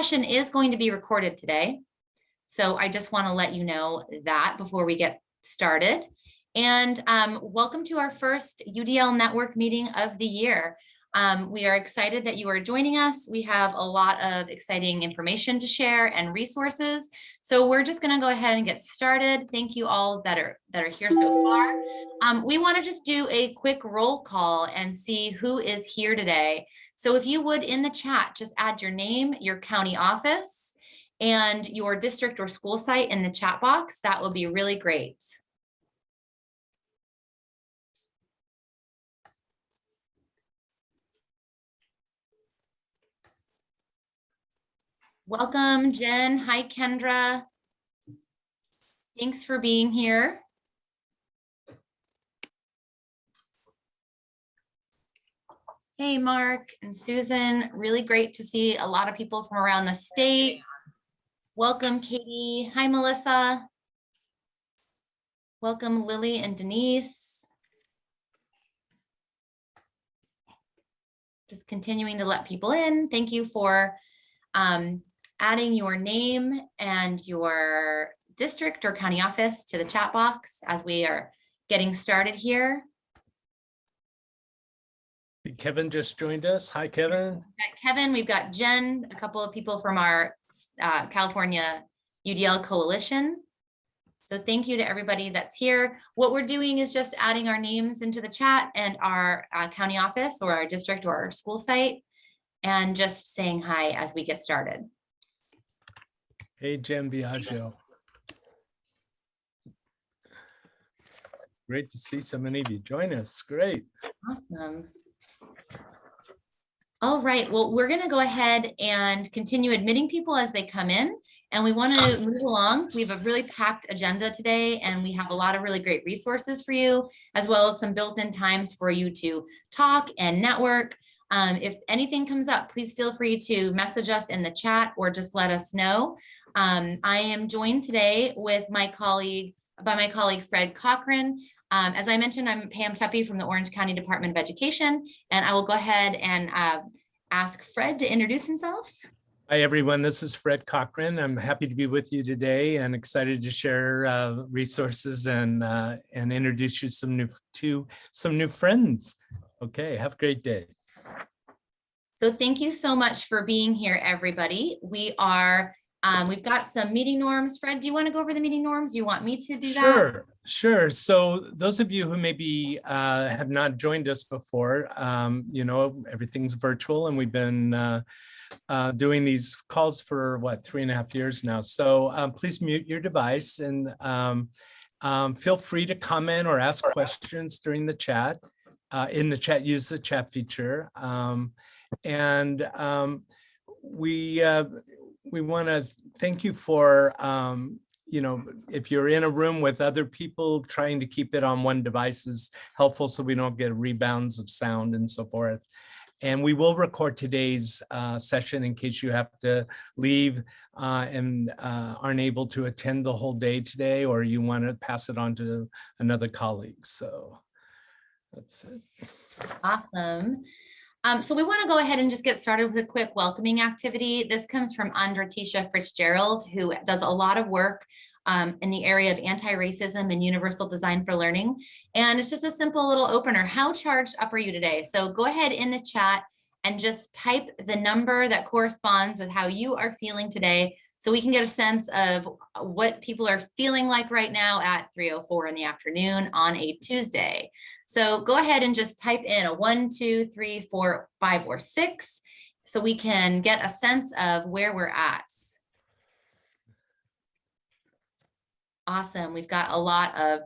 session is going to be recorded today. So I just want to let you know that before we get started. And welcome to our first UDL Network meeting of the year. We are excited that you are joining us. We have a lot of exciting information to share and resources. So we're just going to go ahead and get started. Thank you all that are here so far. We want to just do a quick roll call and see who is here today. So if you would, in the chat, just add your name, your county office, and your district or school site in the chat box. That will be really great. Welcome, Jen. Hi, Kendra. Thanks for being here. Hey, Mark and Susan. Really great to see a lot of people from around the state. Welcome, Katie. Hi, Melissa. Welcome, Lily and Denise. Just continuing to let people in. Thank you for adding your name and your district or county office to the chat box as we are getting started here. Kevin just joined us. Hi, Kevin. Kevin, we've got Jen, a couple of people from our California UDL Coalition. So thank you to everybody that's here. What we're doing is just adding our names into the chat and our county office or our district or our school site, and just saying hi as we get started. Hey, Jen Biagio. Great to see so many of you join us. Great. Awesome. All right, well, we're gonna go ahead and continue admitting people as they come in, and we wanna move along. We have a really packed agenda today, and we have a lot of really great resources for you, as well as some built-in times for you to talk and network. If anything comes up, please feel free to message us in the chat or just let us know. I am joined today with my colleague, Fred Cochran. As I mentioned, I'm Pam Tuppy from the Orange County Department of Education, and I will go ahead and ask Fred to introduce himself. Hi, everyone. This is Fred Cochran. I'm happy to be with you today and excited to share resources and introduce you to some new friends. Okay, have a great day. So thank you so much for being here, everybody. We are, we've got some meeting norms. Fred, do you want to go over the meeting norms? You want me to do that? Sure. So those of you who maybe have not joined us before, you know, everything's virtual, and we've been doing these calls for what, 3.5 years now. So please mute your device and feel free to comment or ask questions during the chat. In the chat, use the chat feature. We want to thank you for, you know, if you're in a room with other people, trying to keep it on one device is helpful so we don't get rebounds of sound and so forth. And we will record today's session in case you have to leave and aren't able to attend the whole day today, or you want to pass it on to another colleague. So that's it. Awesome. So we want to go ahead and just get started with a quick welcoming activity. This comes from Andratisha Fitzgerald, who does a lot of work in the area of anti-racism and universal design for learning. And it's just a simple little opener. How charged up are you today? So go ahead in the chat and just type the number that corresponds with how you are feeling today, so we can get a sense of what people are feeling like right now at 3:04 in the afternoon on a Tuesday. So go ahead and just type in a 1, 2, 3, 4, 5, or 6, so we can get a sense of where we're at. Awesome. We've got a lot of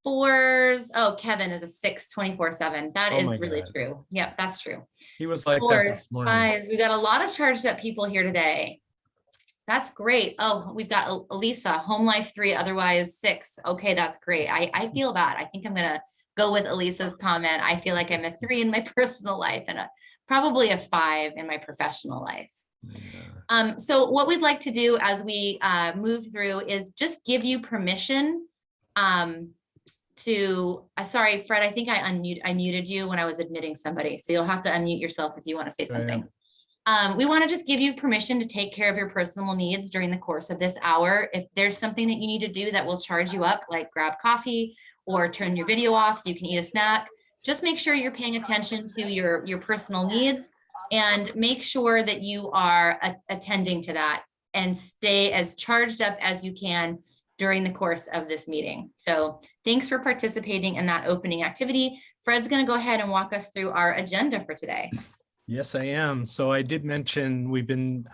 4s. Oh, Kevin is a 6, 24/7. That is really true. Yep, that's true. He was like 4s, that this morning. 5s. We got a lot of charged up people here today. That's great. Oh, we've got Elisa, home life 3, otherwise 6. Okay, that's great. I feel that. I think I'm going to go with Elisa's comment. I feel like I'm a 3 in my personal life and probably a 5 in my professional life. Yeah. So what we'd like to do as we move through is just give you permission to, sorry, Fred, I think I muted you when I was admitting somebody. So you'll have to unmute yourself if you want to say something. We want to just give you permission to take care of your personal needs during the course of this hour. If there's something that you need to do that will charge you up, like grab coffee or turn your video off so you can eat a snack, just make sure you're paying attention to your personal needs and make sure that you are attending to that and stay as charged up as you can during the course of this meeting. So thanks for participating in that opening activity. Fred's going to go ahead and walk us through our agenda for today. Yes, I am. So I did mention we've been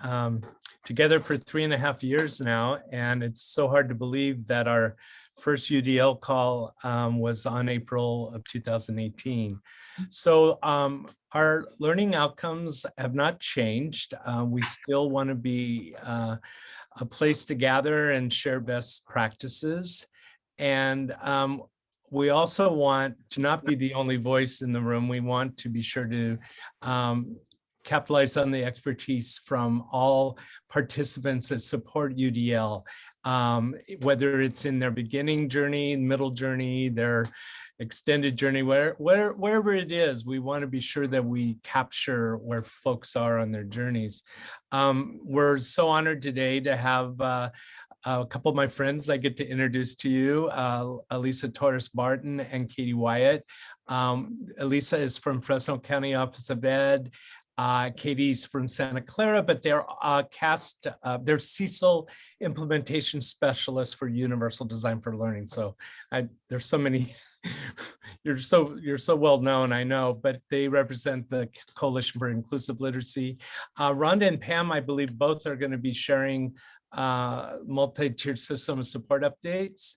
together for 3.5 years now, and it's so hard to believe that our first UDL call was on April of 2018. So our learning outcomes have not changed. We still want to be a place to gather and share best practices. And we also want to not be the only voice in the room. We want to be sure to capitalize on the expertise from all participants that support UDL, whether it's in their beginning journey, middle journey, their extended journey, wherever it is. We want to be sure that we capture where folks are on their journeys. We're so honored today to have a couple of my friends I get to introduce to you, Elisa Torres Barton and Katie Wyatt. Elisa is from Fresno County Office of Ed. Katie's from Santa Clara, but they're they're Cecil implementation specialists for Universal Design for Learning. So there's so many. You're so well known, I know, but they represent the Coalition for Inclusive Literacy. Rhonda and Pam, I believe, both are going to be sharing multi-tiered system support updates.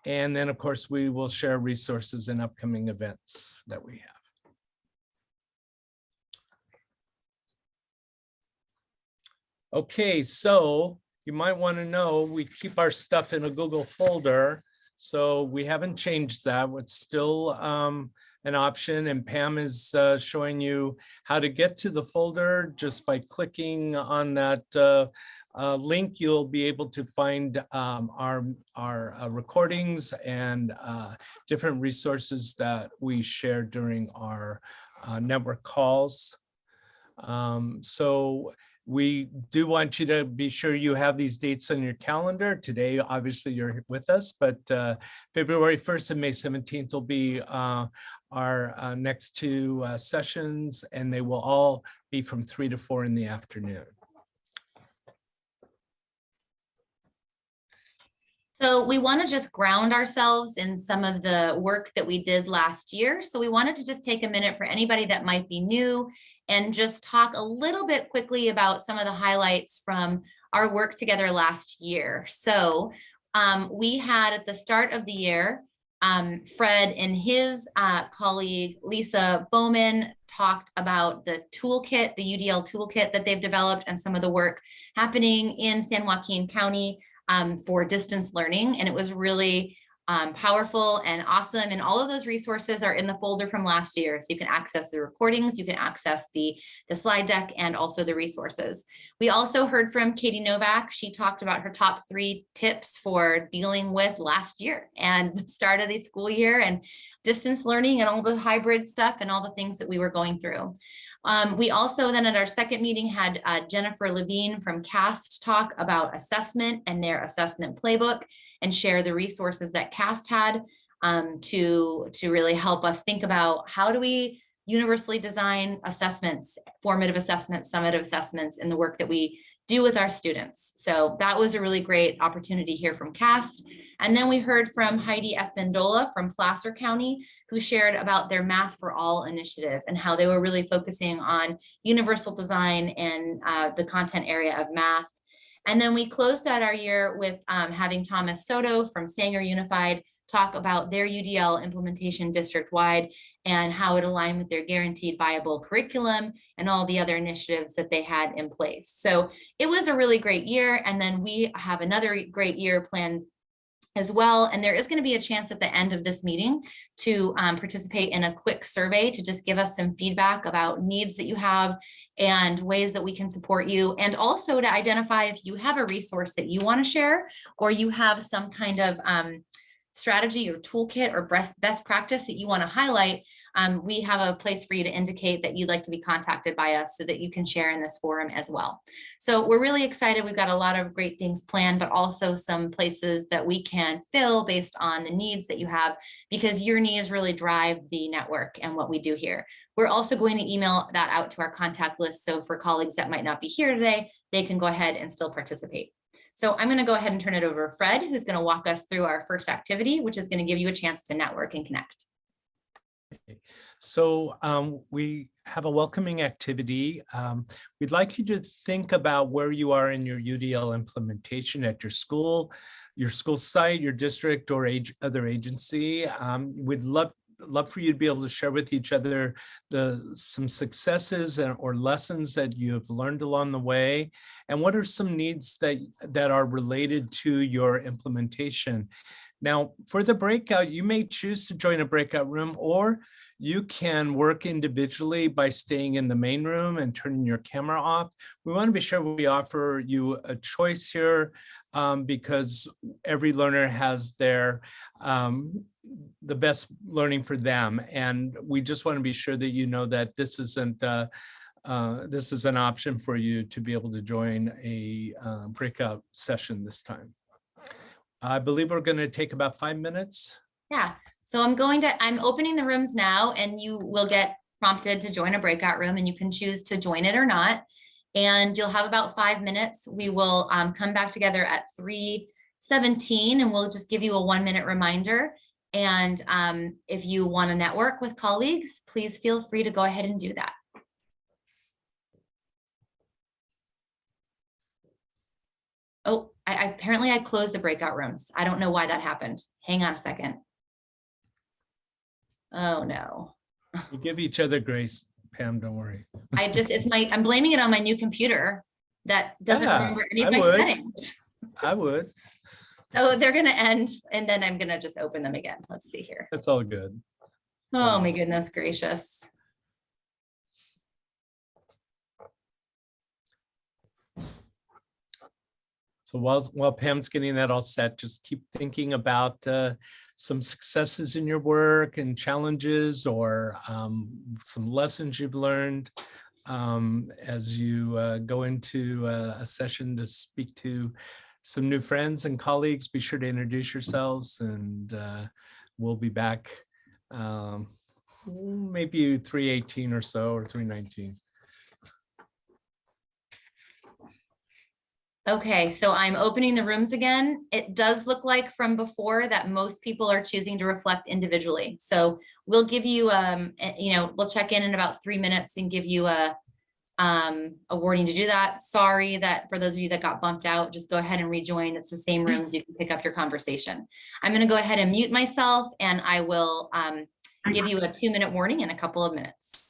And then, of course, we will share resources and upcoming events that we have. Okay, so you might want to know we keep our stuff in a Google folder. So we haven't changed that. It's still an option, and Pam is showing you how to get to the folder just by clicking on that link. You'll be able to find our recordings and different resources that we share during our network calls. So we do want you to be sure you have these dates on your calendar. Today, obviously, you're with us, but February 1st and May 17th will be our next two sessions, and they will all be from 3 to 4 in the afternoon. So we want to just ground ourselves in some of the work that we did last year. So we wanted to just take a minute for anybody that might be new and just talk a little bit quickly about some of the highlights from our work together last year. So we had at the start of the year, Fred and his colleague, Lisa Bowman, talked about the toolkit, the UDL toolkit that they've developed and some of the work happening in San Joaquin County for distance learning. And it was really powerful and awesome. And all of those resources are in the folder from last year. So you can access the recordings, you can access the slide deck, and also the resources. We also heard from Katie Novak. She talked about her top 3 tips for dealing with last year and the start of the school year and distance learning and all the hybrid stuff and all the things that we were going through. We also then at our second meeting had Jennifer Levine from CAST talk about assessment and their assessment playbook and share the resources that CAST had to really help us think about how do we universally design assessments, formative assessments, summative assessments in the work that we do with our students. So that was a really great opportunity here from CAST. And then we heard from Heidi Espendola from Placer County, who shared about their Math for All initiative and how they were really focusing on universal design and the content area of math. And then we closed out our year with having Thomas Soto from Sanger Unified talk about their UDL implementation district-wide and how it aligned with their guaranteed viable curriculum and all the other initiatives that they had in place. So it was a really great year. And then we have another great year planned as well. And there is going to be a chance at the end of this meeting to participate in a quick survey to just give us some feedback about needs that you have and ways that we can support you. And also to identify if you have a resource that you want to share or you have some kind of strategy or toolkit or best practice that you want to highlight. we have a place for you to indicate that you'd like to be contacted by us so that you can share in this forum as well. So we're really excited. We've got a lot of great things planned, but also some places that we can fill based on the needs that you have, because your needs really drive the network and what we do here. We're also going to email that out to our contact list. So for colleagues that might not be here today, they can go ahead and still participate. So I'm going to go ahead and turn it over to Fred, who's going to walk us through our first activity, which is going to give you a chance to network and connect. So we have a welcoming activity. We'd like you to think about where you are in your UDL implementation at your school site, your district, or other agency. We'd love for you to be able to share with each other some successes or lessons that you have learned along the way, and what are some needs that are related to your implementation. Now, for the breakout, you may choose to join a breakout room, or you can work individually by staying in the main room and turning your camera off. We want to be sure we offer you a choice here, because every learner has their the best learning for them. And we just want to be sure that you know that this isn't this is an option for you to be able to join a breakout session this time. I believe we're going to take about 5 minutes. Yeah, so I'm opening the rooms now, and you will get prompted to join a breakout room, and you can choose to join it or not. And you'll have about 5 minutes. We will come back together at 3:17, and we'll just give you a 1-minute reminder. And if you want to network with colleagues, please feel free to go ahead and do that. Oh, apparently I closed the breakout rooms. I don't know why that happened. Hang on a second. Oh no. We give each other grace, Pam, don't worry. I'm blaming it on my new computer that doesn't remember any of my settings. I would. Oh, they're gonna end, and then I'm gonna just open them again. Let's see here. That's all good. Oh my goodness gracious. So while Pam's getting that all set, just keep thinking about some successes in your work and challenges, or some lessons you've learned as you go into a session to speak to some new friends and colleagues. Be sure to introduce yourselves, and we'll be back maybe 3:18 or so, or 3:19. Okay, so I'm opening the rooms again. It does look like from before that most people are choosing to reflect individually. So we'll give you, we'll check in about 3 minutes and give you a warning to do that. Sorry that for those of you that got bumped out, just go ahead and rejoin. It's the same rooms. You can pick up your conversation. I'm going to go ahead and mute myself, and I will give you a 2-minute warning in a couple of minutes.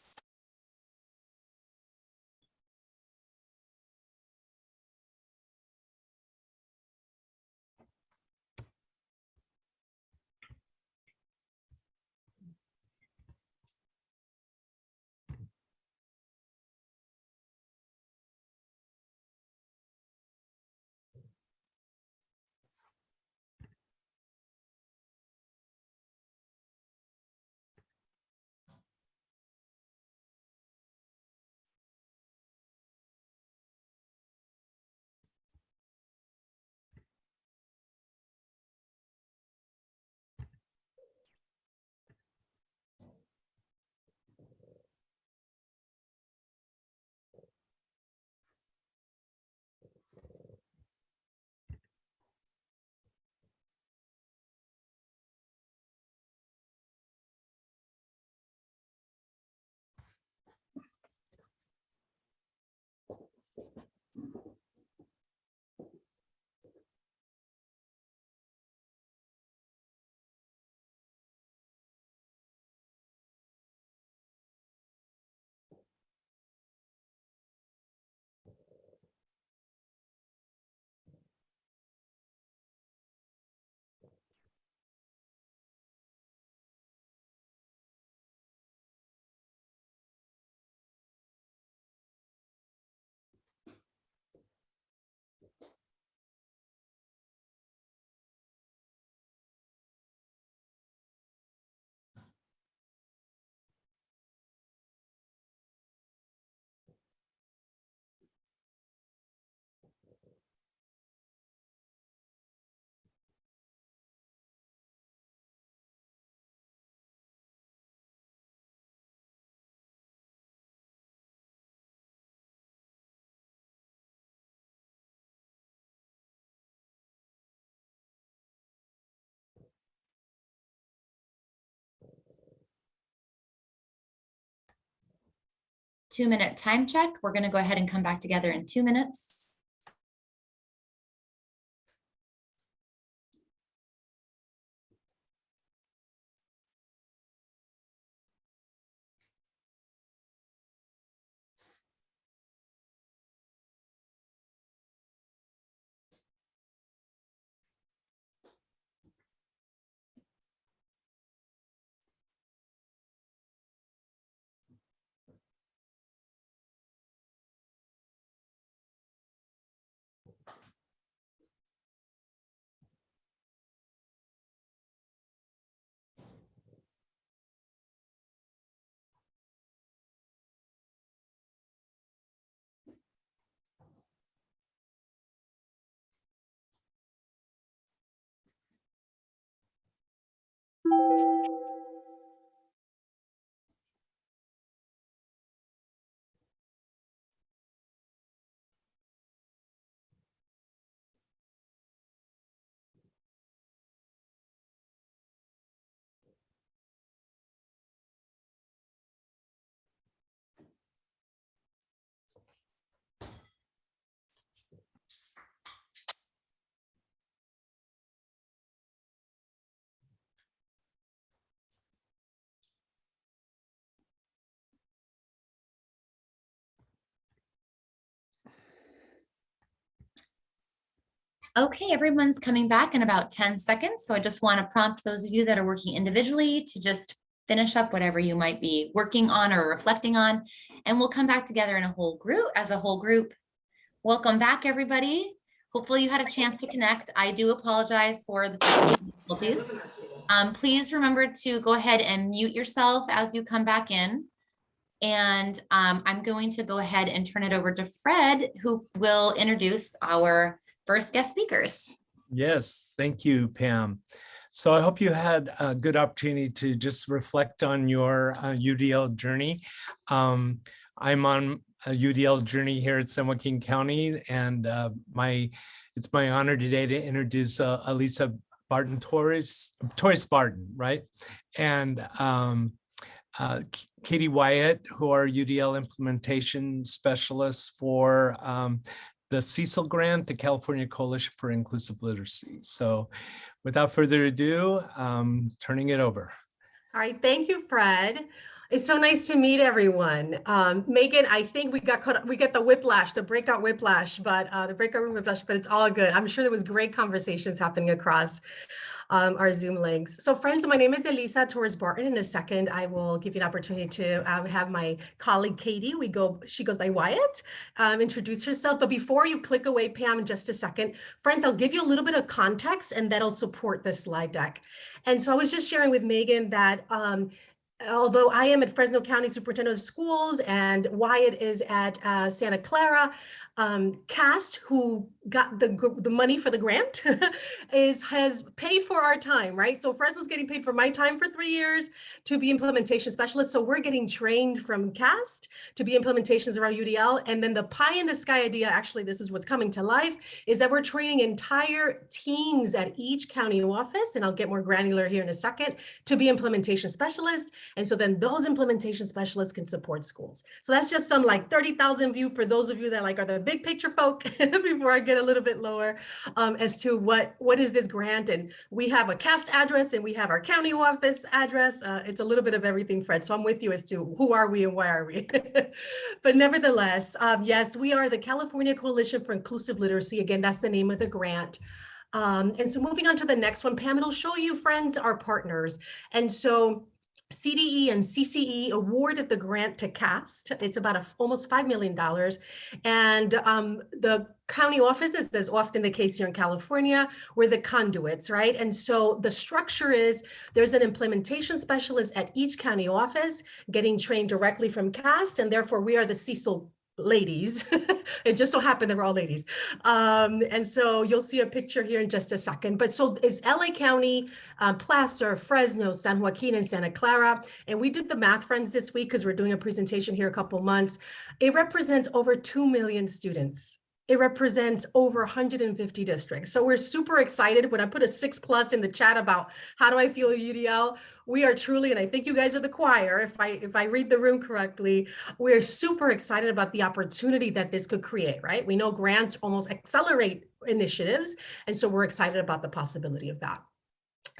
2-minute time check. We're going to go ahead and come back together in 2 minutes. Okay, everyone's coming back in about 10 seconds. So I just want to prompt those of you that are working individually to just finish up whatever you might be working on or reflecting on. And we'll come back together in a whole group as a whole group. Welcome back, everybody. Hopefully you had a chance to connect. I do apologize for the technical difficulties. Please remember to go ahead and mute yourself as you come back in. And I'm going to go ahead and turn it over to Fred, who will introduce our first guest speakers. Yes, thank you, Pam. So I hope you had a good opportunity to just reflect on your UDL journey. I'm on a UDL journey here at San Joaquin County, and it's my honor today to introduce Elisa Barton Torres Barton, right? And Katie Wyatt, who are UDL implementation specialists for the Cecil grant, the California Coalition for Inclusive Literacy. So without further ado, turning it over. All right, thank you, Fred. It's so nice to meet everyone. Megan, I think we get the whiplash, the breakout whiplash, but the breakout room whiplash, but it's all good. I'm sure there was great conversations happening across our Zoom links. So friends, my name is Elisa Torres Barton. In a second, I will give you an opportunity to have my colleague, Katie, she goes by Wyatt, introduce herself. But before you click away, Pam, in just a second, friends, I'll give you a little bit of context and that'll support this slide deck. And so I was just sharing with Megan that although I am at Fresno County Superintendent of Schools and Wyatt is at Santa Clara, CAST, who got the money for the grant, has paid for our time, right? So Fresno's getting paid for my time for 3 years to be implementation specialists. So we're getting trained from CAST to be implementations around UDL. And then the pie in the sky idea, actually, this is what's coming to life, is that we're training entire teams at each county office, and I'll get more granular here in a second, to be implementation specialists. And so then those implementation specialists can support schools. So that's just some like 30,000 view for those of you that like are the big picture folk before I get a little bit lower as to what is this grant. And we have a CAST address and we have our county office address. It's a little bit of everything, Fred. So I'm with you as to who are we and why are we. But nevertheless, yes, we are the California Coalition for Inclusive Literacy. Again, that's the name of the grant. And so moving on to the next one, Pam, it'll show you, friends, our partners. And so CDE and CCE awarded the grant to CAST. It's about almost $5 million. And the county offices, as often the case here in California, were the conduits, right? And so the structure is there's an implementation specialist at each county office getting trained directly from CAST, and therefore we are the Cecil ladies. It just so happened they were all ladies. And so you'll see a picture here in just a second. But so it's LA County, Placer, Fresno, San Joaquin, and Santa Clara. And we did the math, friends, this week because we're doing a presentation here a couple months. It represents over 2 million students. it represents over 150 districts. So we're super excited. When I put a 6+ in the chat about how do I feel UDL, we are truly, and I think you guys are the choir, if I read the room correctly, we are super excited about the opportunity that this could create, right? We know grants almost accelerate initiatives, and so we're excited about the possibility of that.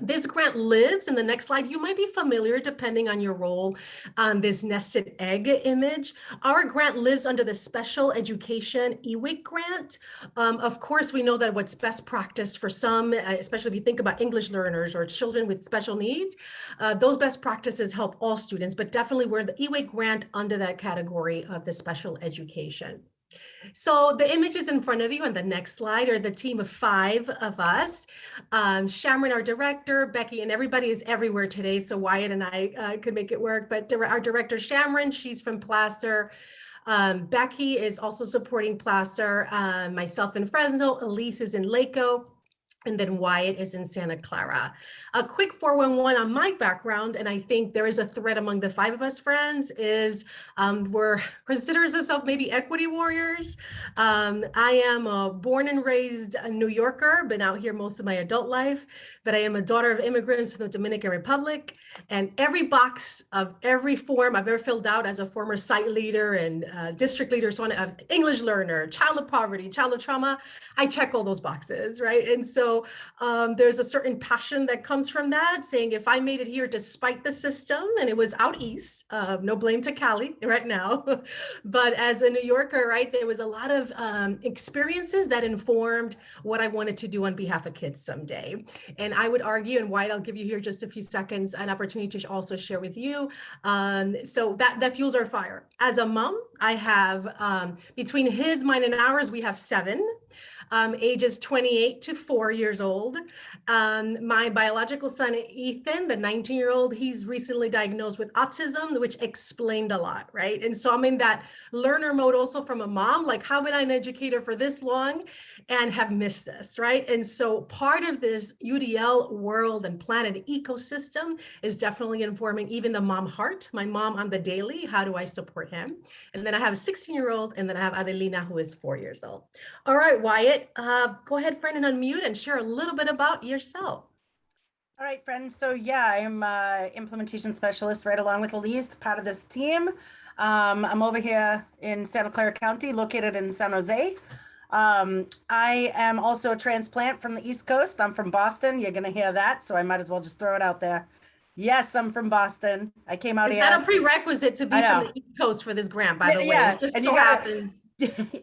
This grant lives, in the next slide, you might be familiar depending on your role on this nested egg image. Our grant lives under the Special Education EWIC grant. Of course, we know that what's best practice for some, especially if you think about English learners or children with special needs, those best practices help all students, but definitely we're the EWIC grant under that category of the special education. So the images in front of you on the next slide are the team of 5 of us. Shamron, our director, Becky, and everybody is everywhere today, so Wyatt and I could make it work. But our director, Shamron, she's from Placer. Becky is also supporting Placer. Myself in Fresno, Elise is in Laco. And then Wyatt is in Santa Clara. A quick 411 on my background, and I think there is a thread among the 5 of us friends, is we're considers ourselves maybe equity warriors. I am a born and raised New Yorker, been out here most of my adult life, but I am a daughter of immigrants from the Dominican Republic. And every box of every form I've ever filled out as a former site leader and district leader, so on, English learner, child of poverty, child of trauma, I check all those boxes, right? And so there's a certain passion that comes from that, saying if I made it here despite the system, and it was out east, no blame to Cali right now, but as a New Yorker, right, there was a lot of experiences that informed what I wanted to do on behalf of kids someday. And I would argue, and Wyatt, I'll give you here just a few seconds, an opportunity to also share with you. So that fuels our fire. As a mom, I have, between his, mine, and ours, we have 7. Ages 28 to 4 years old. My biological son, Ethan, the 19-year-old, he's recently diagnosed with autism, which explained a lot, right? And so I'm in that learner mode also from a mom, like how been I an educator for this long and have missed this, right? And so part of this UDL world and planet ecosystem is definitely informing even the mom heart, my mom on the daily, how do I support him? And then I have a 16-year-old, and then I have Adelina, who is 4 years old. All right, Wyatt, go ahead, friend, and unmute and share a little bit about yourself. All right, friends. So yeah, I'm implementation specialist right along with Elise, part of this team. I'm over here in Santa Clara County, located in San Jose. I am also a transplant from the East Coast. I'm from Boston. You're going to hear that, so I might as well just throw it out there. Yes, I'm from Boston. I came out here. Is that a prerequisite to be from the East Coast for this grant, by the way? Yeah, it just and so happens.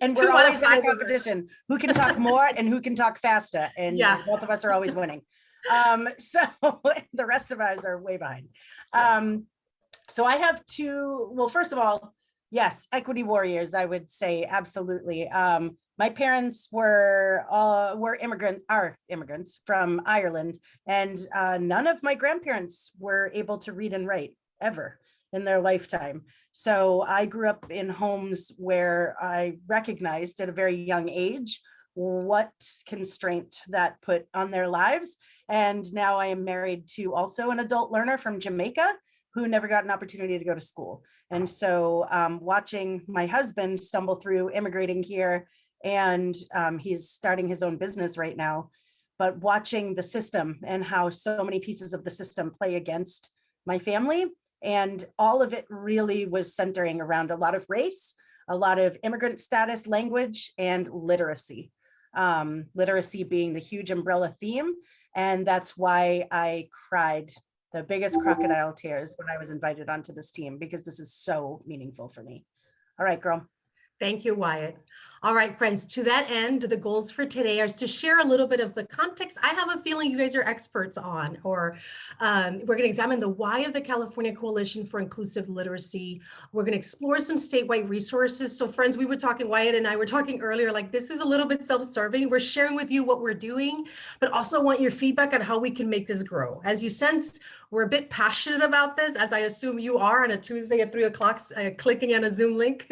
And we're always in a competition. Who can talk more and who can talk faster? And both of us are always winning. So the rest of us are way behind. So I have 2, well, first of all, yes, equity warriors, I would say, absolutely. My parents are immigrants from Ireland, and none of my grandparents were able to read and write ever in their lifetime. So I grew up in homes where I recognized at a very young age what constraint that put on their lives. And now I am married to also an adult learner from Jamaica who never got an opportunity to go to school. And so watching my husband stumble through immigrating here, and he's starting his own business right now, but watching the system and how so many pieces of the system play against my family. And all of it really was centering around a lot of race, a lot of immigrant status, language, and literacy. Literacy being the huge umbrella theme. And that's why I cried the biggest crocodile tears when I was invited onto this team, because this is so meaningful for me. All right, girl. Thank you, Wyatt. All right, friends, to that end, the goals for today are to share a little bit of the context I have a feeling you guys are experts on, or we're going to examine the why of the California Coalition for Inclusive Literacy. We're going to explore some statewide resources. So friends, we were talking, Wyatt and I were talking earlier, like this is a little bit self-serving. We're sharing with you what we're doing, but also want your feedback on how we can make this grow. As you sense, we're a bit passionate about this, as I assume you are on a Tuesday at 3 o'clock, clicking on a Zoom link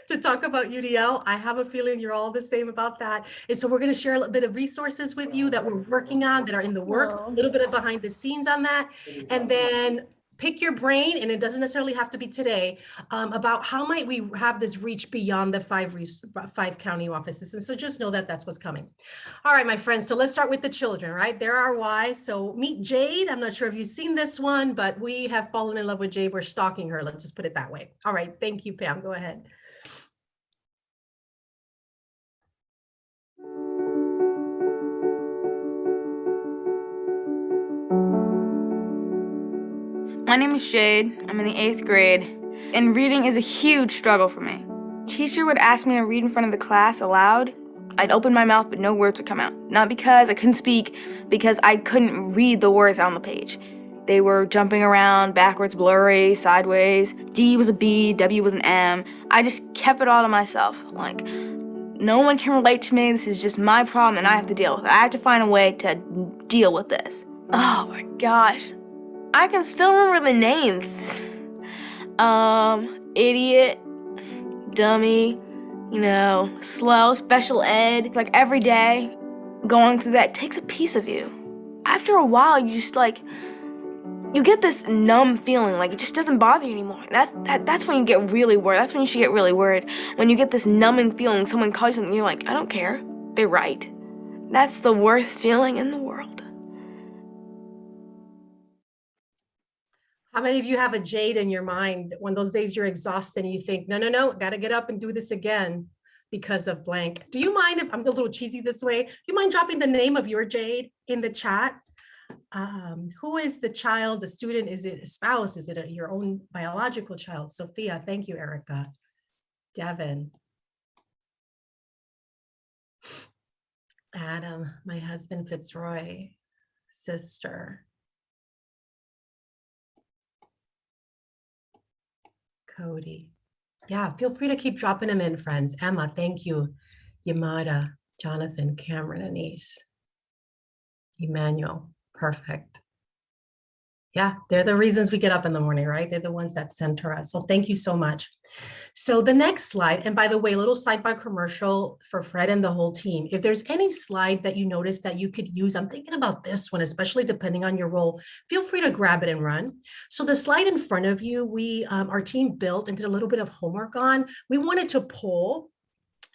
to talk about UDL. I have a feeling you're all the same about that. And so we're going to share a little bit of resources with you that we're working on, that are in the works, a little bit of behind the scenes on that. And then pick your brain, and it doesn't necessarily have to be today, about how might we have this reach beyond the five county offices. And so just know that that's what's coming. All right, my friends. So let's start with the children, right? There are whys. So meet Jade. I'm not sure if you've seen this one, but we have fallen in love with Jade. We're stalking her. Let's just put it that way. All right. Thank you, Pam. Go ahead. My name is Jade. I'm in the 8th grade, and reading is a huge struggle for me. Teacher would ask me to read in front of the class aloud. I'd open my mouth, but no words would come out. Not because I couldn't speak, because I couldn't read the words on the page. They were jumping around, backwards, blurry, sideways. D was a B, W was an M. I just kept it all to myself. Like, no one can relate to me. This is just my problem, and I have to deal with it. I have to find a way to deal with this. Oh my gosh. I can still remember the names. Idiot, dummy, slow, special ed. It's like every day going through that takes a piece of you. After a while, you just you get this numb feeling, like it just doesn't bother you anymore. That's when you get really worried. That's when you should get really worried. When you get this numbing feeling, someone calls you something, you're like, I don't care. They're right. That's the worst feeling in the world. How many of you have a Jade in your mind when those days you're exhausted and you think, no, got to get up and do this again because of blank? Do you mind if I'm a little cheesy this way? Do you mind dropping the name of your Jade in the chat? Who is the child, the student? Is it a spouse? Is it your own biological child? Sophia, thank you, Erica. Devin. Adam, my husband, Fitzroy, sister. Cody. Yeah, feel free to keep dropping them in, friends. Emma, thank you. Yamada, Jonathan, Cameron, Anise, Emmanuel, perfect. Yeah, they're the reasons we get up in the morning, right? They're the ones that center us. So thank you so much. So the next slide, and by the way, a little sidebar commercial for Fred and the whole team. If there's any slide that you notice that you could use, I'm thinking about this one, especially depending on your role, feel free to grab it and run. So the slide in front of you, our team built and did a little bit of homework on. We wanted to poll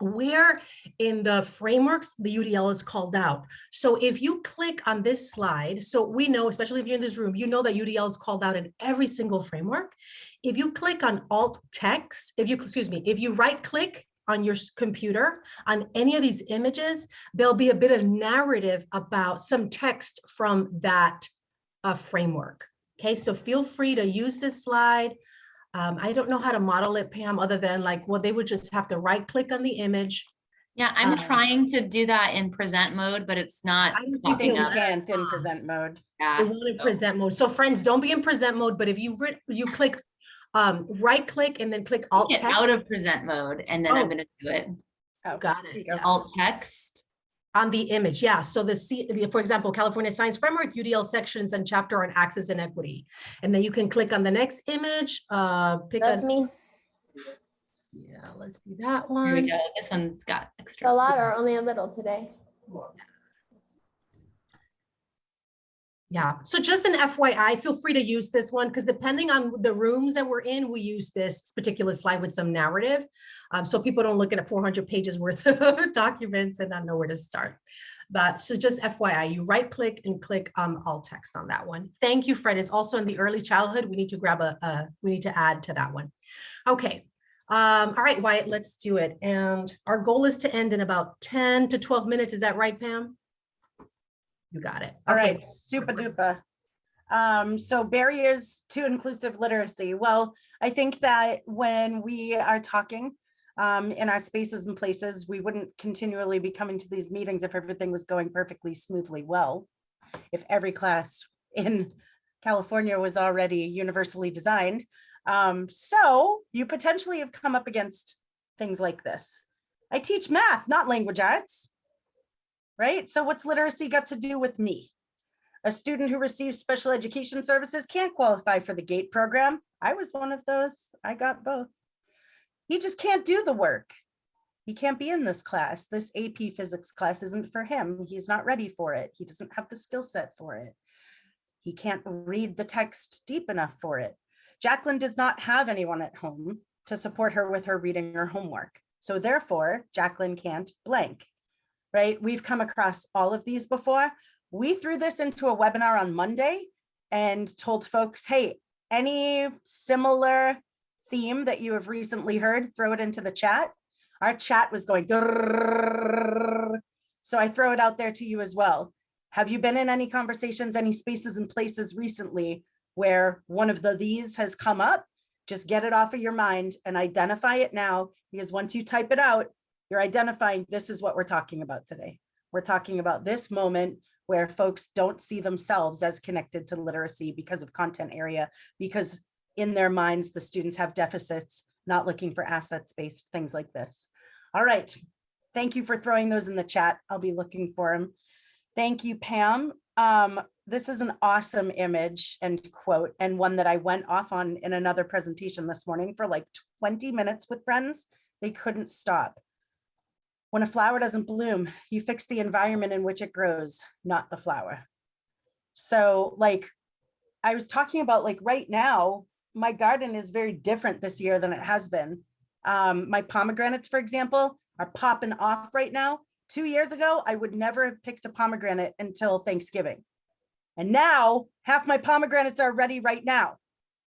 where in the frameworks the UDL is called out. So if you click on this slide, so we know, especially if you're in this room, you know that UDL is called out in every single framework. If you click on alt text, if you right click on your computer on any of these images, there'll be a bit of narrative about some text from that framework. Okay, so feel free to use this slide. I don't know how to model it, Pam, other than they would just have to right click on the image. Yeah, I'm trying to do that in present mode, but it's not popping You up. can't in present mode. Yeah, in present mode. So friends, don't be in present mode, but if you click right click and then click alt get text. out of present mode, and then I'm going to do it. Oh, got it. Yeah. Alt text. On the image, yeah. So for example, California Science Framework, UDL sections and chapter on access and equity. And then you can click on the next image, That's me. Yeah, let's do that Here we one. go. This one's got extra. A lot or only a little today? Yeah, so just an FYI, feel free to use this one because depending on the rooms that we're in, we use this particular slide with some narrative. So people don't look at 400 pages worth of documents and not know where to start. But so just FYI, you right click and click alt text on that one. Thank you, Fred. It's also in the early childhood. We need to grab we need to add to that one. Okay. All right, Wyatt, let's do it. And our goal is to end in about 10 to 12 minutes. Is that right, Pam? You got it. All Okay. right, super duper. So barriers to inclusive literacy. Well, I think that when we are talking in our spaces and places, we wouldn't continually be coming to these meetings if everything was going perfectly smoothly well. If every class in California was already universally designed. So you potentially have come up against things like this. I teach math, not language arts. Right? So what's literacy got to do with me? A student who receives special education services can't qualify for the GATE program. I was one of those. I got both. He just can't do the work. He can't be in this class. This AP physics class isn't for him. He's not ready for it. He doesn't have the skill set for it. He can't read the text deep enough for it. Jacqueline does not have anyone at home to support her with her reading or homework. So therefore, Jacqueline can't blank, right? We've come across all of these before. We threw this into a webinar on Monday and told folks, hey, any similar theme that you have recently heard, throw it into the chat. Our chat was going, grrr. So I throw it out there to you as well. Have you been in any conversations, any spaces and places recently where one of these has come up? Just get it off of your mind and identify it now, because once you type it out, you're identifying this is what we're talking about today. We're talking about this moment where folks don't see themselves as connected to literacy because of content area, because in their minds, the students have deficits, not looking for assets-based things like this. All right. Thank you for throwing those in the chat. I'll be looking for them. Thank you, Pam. This is an awesome image and quote, and one that I went off on in another presentation this morning for like 20 minutes with friends. They couldn't stop. When a flower doesn't bloom, you fix the environment in which it grows, not the flower. So like I was talking about, like right now, my garden is very different this year than it has been. My pomegranates, for example, are popping off right now. 2 years ago, I would never have picked a pomegranate until Thanksgiving. And now half my pomegranates are ready right now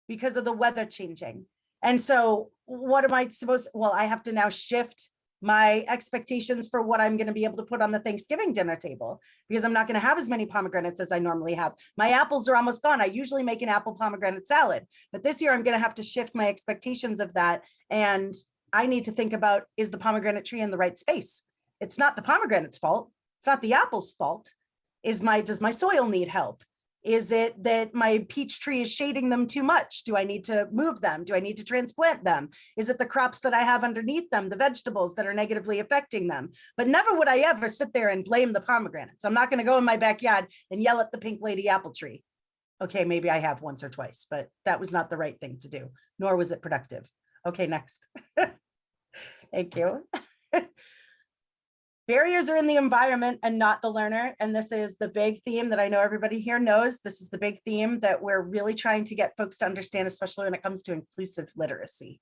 because of the weather changing. And so what am I supposed to, well, I have to now shift my expectations for what I'm going to be able to put on the Thanksgiving dinner table, because I'm not going to have as many pomegranates as I normally have. My apples are almost gone. I usually make an apple pomegranate salad, but this year I'm going to have to shift my expectations of that. And I need to think about, is the pomegranate tree in the right space? It's not the pomegranate's fault. It's not the apple's fault. Does my soil need help? Is it that my peach tree is shading them too much? Do I need to move them? Do I need to transplant them? Is it the crops that I have underneath them, the vegetables that are negatively affecting them? But never would I ever sit there and blame the pomegranates. I'm not going to go in my backyard and yell at the pink lady apple tree. Okay, maybe I have once or twice, but that was not the right thing to do, nor was it productive. Okay, next. Thank you. Barriers are in the environment and not the learner. And this is the big theme that I know everybody here knows. This is the big theme that we're really trying to get folks to understand, especially when it comes to inclusive literacy,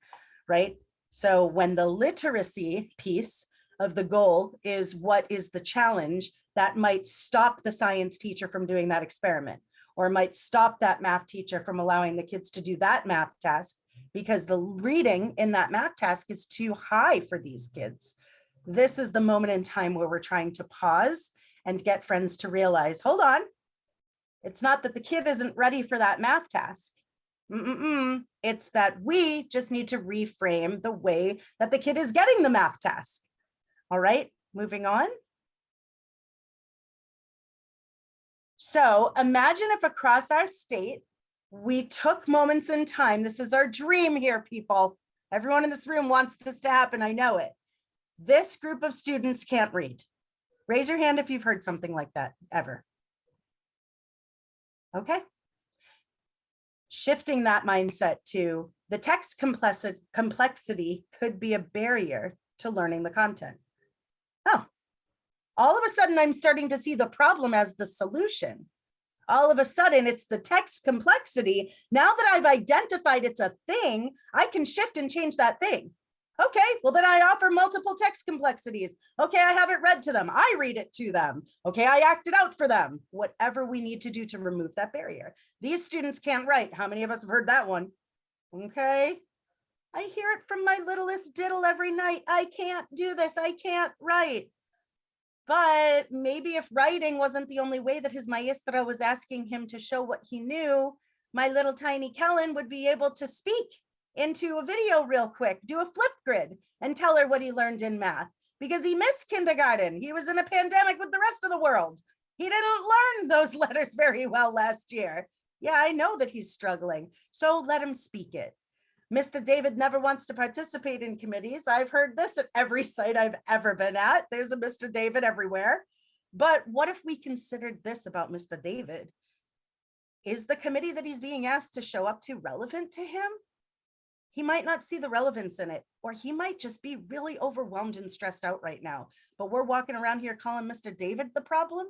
right? So when the literacy piece of the goal is what is the challenge, that might stop the science teacher from doing that experiment, or might stop that math teacher from allowing the kids to do that math task because the reading in that math task is too high for these kids. This is the moment in time where we're trying to pause and get friends to realize, hold on, it's not that the kid isn't ready for that math task. It's that we just need to reframe the way that the kid is getting the math task. All right, moving on. So imagine if across our state, we took moments in time. This is our dream here, people. Everyone in this room wants this to happen. I know it. This group of students can't read. Raise your hand if you've heard something like that ever. Okay. Shifting that mindset to the text complexity could be a barrier to learning the content. Oh, all of a sudden I'm starting to see the problem as the solution. All of a sudden it's the text complexity. Now that I've identified it's a thing, I can shift and change that thing. Okay, well then I offer multiple text complexities. Okay, I have it read to them. I read it to them. Okay, I act it out for them. Whatever we need to do to remove that barrier. These students can't write. How many of us have heard that one? Okay, I hear it from my littlest diddle every night. I can't do this. I can't write. But maybe if writing wasn't the only way that his maestra was asking him to show what he knew, my little tiny Kellen would be able to speak into a video real quick, do a flip grid and tell her what he learned in math, because he missed kindergarten. He was in a pandemic with the rest of the world. He didn't learn those letters very well last year. Yeah, I know that he's struggling. So let him speak it. Mr. David never wants to participate in committees. I've heard this at every site I've ever been at. There's a Mr. David everywhere. But what if we considered this about Mr. David? Is the committee that he's being asked to show up to relevant to him? He might not see the relevance in it, or he might just be really overwhelmed and stressed out right now. But we're walking around here calling Mr. David the problem.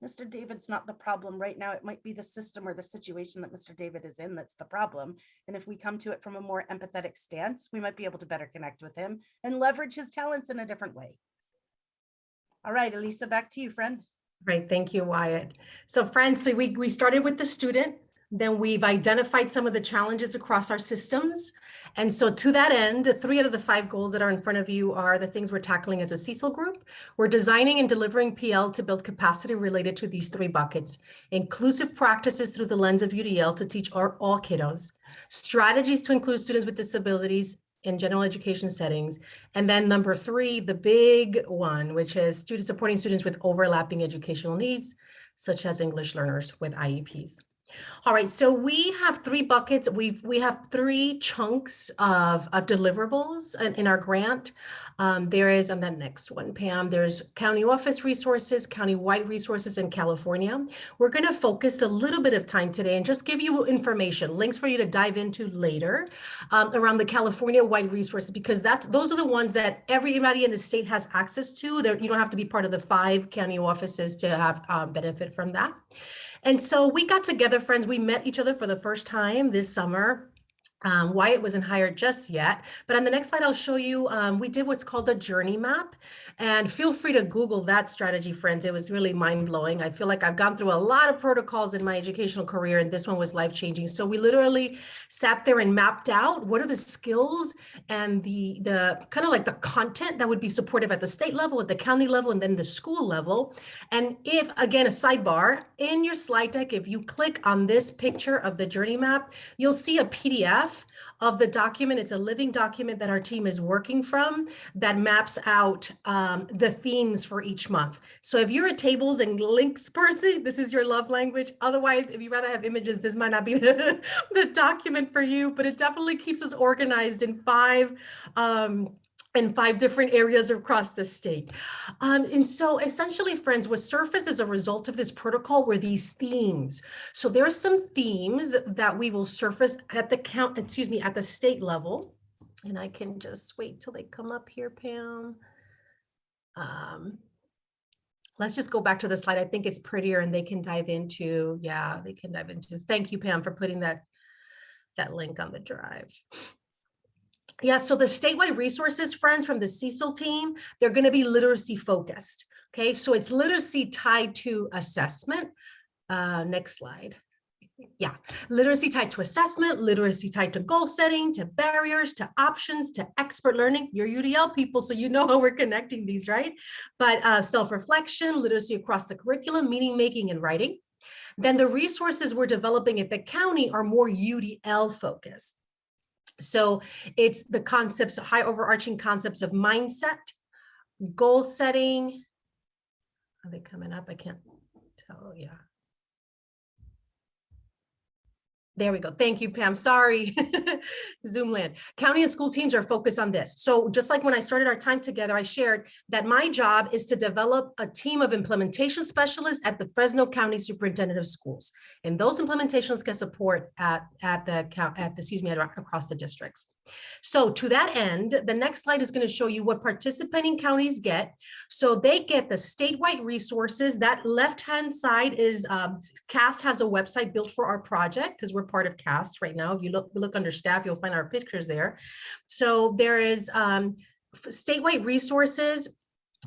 Mr. David's not the problem right now. It might be the system or the situation that Mr. David is in that's the problem. And if we come to it from a more empathetic stance, we might be able to better connect with him and leverage his talents in a different way. All right, Elisa, back to you, friend. Right, thank you, Wyatt. So friends, so we started with the student, then we've identified some of the challenges across our systems. And so to that end, 3 out of the 5 goals that are in front of you are the things we're tackling as a Cecil group. We're designing and delivering PL to build capacity related to these 3 buckets: inclusive practices through the lens of UDL to teach all kiddos, strategies to include students with disabilities in general education settings. And then number 3, the big one, which is supporting students with overlapping educational needs, such as English learners with IEPs. All right, so we have 3 buckets. We have 3 chunks of deliverables in our grant. There is, on that next one, Pam, there's county office resources, county-wide resources in California. We're going to focus a little bit of time today and just give you information, links for you to dive into later around the California-wide resources, because those are the ones that everybody in the state has access to. You don't have to be part of the 5 county offices to have benefit from that. And so we got together, friends. We met each other for the first time this summer. Wyatt wasn't hired just yet, but on the next slide, I'll show you, we did what's called a journey map, and feel free to Google that strategy, friends. It was really mind-blowing. I feel like I've gone through a lot of protocols in my educational career, and this one was life-changing. So we literally sat there and mapped out what are the skills and the kind of like the content that would be supportive at the state level, at the county level, and then the school level. And if, again, a sidebar, in your slide deck, if you click on this picture of the journey map, you'll see a PDF of the document. It's a living document that our team is working from that maps out the themes for each month. So if you're a tables and links person, this is your love language. Otherwise, if you rather have images, this might not be the document for you, but it definitely keeps us organized in 5 different areas across the state. And so essentially, friends, what surfaced as a result of this protocol were these themes. So there are some themes that we will surface at the state level. And I can just wait till they come up here, Pam. Let's just go back to the slide. I think it's prettier and they can dive into, thank you, Pam, for putting that link on the drive. Yeah, so the statewide resources, friends, from the Cecil team, they're going to be literacy focused. Okay, so it's literacy tied to assessment. Next slide. Yeah, literacy tied to assessment, literacy tied to goal setting, to barriers, to options, to expert learning. You're UDL people, so you know how we're connecting these, right? But self-reflection, literacy across the curriculum, meaning making and writing. Then the resources we're developing at the county are more UDL focused. So it's the concepts, high overarching concepts of mindset, goal setting. Are they coming up? I can't tell. Yeah. There we go. Thank you, Pam. Sorry. Zoom land. County and school teams are focused on this. So just like when I started our time together, I shared that my job is to develop a team of implementation specialists at the Fresno County Superintendent of Schools. And those implementations get support across the districts. So to that end, the next slide is going to show you what participating counties get. So they get the statewide resources. That left-hand side is CAST has a website built for our project because we're part of CAST right now. If you look under staff, you'll find our pictures there. So there is statewide resources.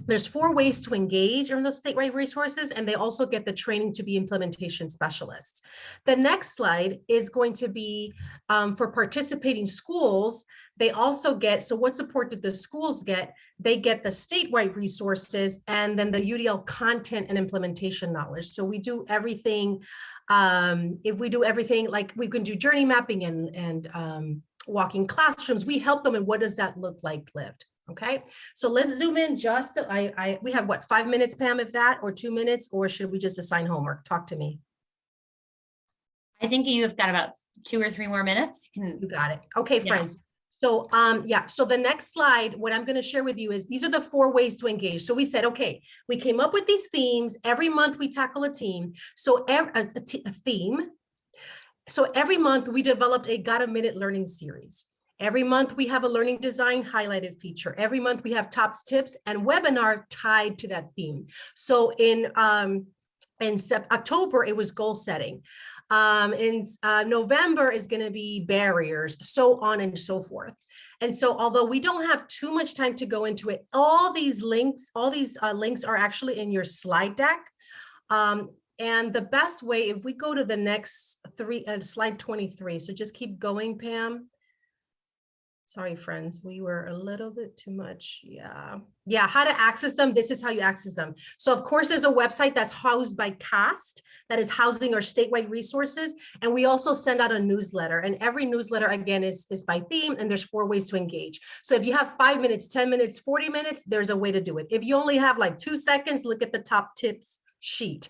There's 4 ways to engage in those statewide resources, and they also get the training to be implementation specialists. The next slide is going to be for participating schools. They also get, so what support did the schools get? They get the statewide resources and then the UDL content and implementation knowledge. So we do everything, if we do everything, like we can do journey mapping and walking classrooms, we help them. And what does that look like lived? Okay, so let's zoom in just, we have what, 5 minutes, Pam, if that, or 2 minutes, or should we just assign homework? Talk to me. I think you've got about 2 or 3 more minutes. You got it. Okay, friends. So, so the next slide, what I'm going to share with you is these are the 4 ways to engage. So we said, okay, we came up with these themes. Every month we tackle a theme. So a theme. So every month we developed a Got a Minute learning series. Every month we have a learning design highlighted feature. Every month we have tops, tips, and webinar tied to that theme. So in In October, it was goal setting. In November is going to be barriers, so on and so forth. And so although we don't have too much time to go into it, all these links are actually in your slide deck. And the best way, if we go to the next slide 23, so just keep going, Pam. Sorry, friends, we were a little bit too much. Yeah, how to access them. This is how you access them. So of course, there's a website that's housed by CAST that is housing our statewide resources. And we also send out a newsletter, and every newsletter again is by theme, and there's 4 ways to engage. So if you have 5 minutes, 10 minutes, 40 minutes, there's a way to do it. If you only have like 2 seconds, look at the top tips sheet.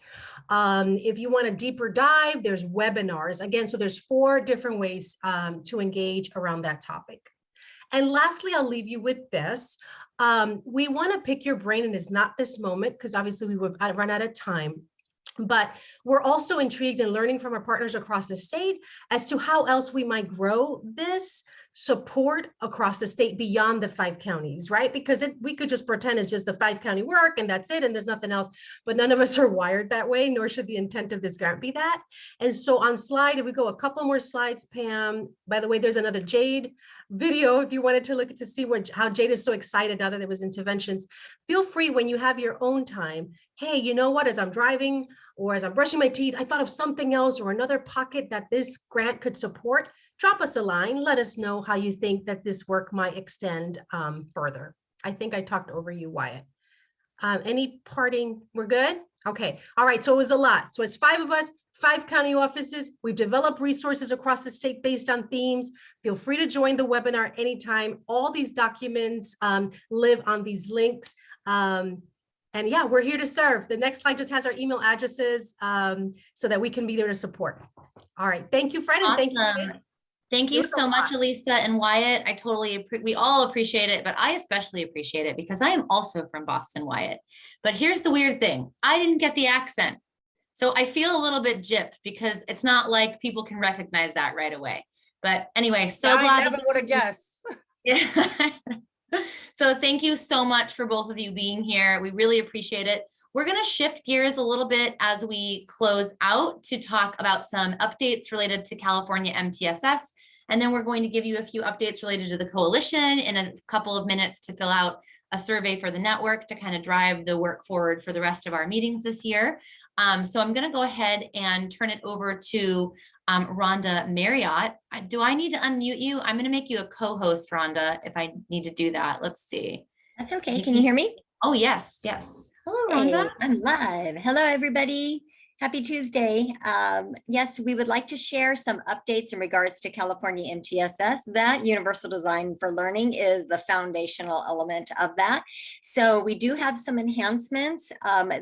If you want a deeper dive, there's webinars. Again, so there's 4 different ways to engage around that topic. And lastly, I'll leave you with this. We want to pick your brain, and it's not this moment because obviously we would run out of time. But we're also intrigued in learning from our partners across the state as to how else we might grow this support across the state beyond the 5 counties, right? Because we could just pretend it's just the 5-county work and that's it, and there's nothing else, but none of us are wired that way, nor should the intent of this grant be that. And so on slide, if we go a couple more slides, Pam, by the way, there's another Jade video if you wanted to look to see how Jade is so excited now that there was interventions. Feel free when you have your own time. Hey, you know what, as I'm driving or as I'm brushing my teeth, I thought of something else or another pocket that this grant could support. Drop us a line. Let us know how you think that this work might extend further. I think I talked over you, Wyatt. Any parting? We're good? Okay. All right. So it was a lot. So it's 5 of us, 5 county offices. We've developed resources across the state based on themes. Feel free to join the webinar anytime. All these documents live on these links. And yeah, we're here to serve. The next slide just has our email addresses so that we can be there to support. All right. Thank you, Fred. And thank you. Thank you so much, Elisa and Wyatt. We all appreciate it, but I especially appreciate it because I am also from Boston, Wyatt. But here's the weird thing. I didn't get the accent. So I feel a little bit gypped because it's not like people can recognize that right away. But anyway, so glad. I never would have guessed. Yeah. So thank you so much for both of you being here. We really appreciate it. We're going to shift gears a little bit as we close out to talk about some updates related to California MTSS. And then we're going to give you a few updates related to the coalition in a couple of minutes to fill out a survey for the network to kind of drive the work forward for the rest of our meetings this year. So I'm going to go ahead and turn it over to Rhonda Marriott. Do I need to unmute you? I'm going to make you a co-host, Rhonda, if I need to do that. Let's see. That's okay. Can you hear me? Oh, yes. Yes. Hello, Rhonda. Hey, I'm live. Hello, everybody. Happy Tuesday. Yes, we would like to share some updates in regards to California MTSS. That Universal Design for Learning is the foundational element of that. So we do have some enhancements.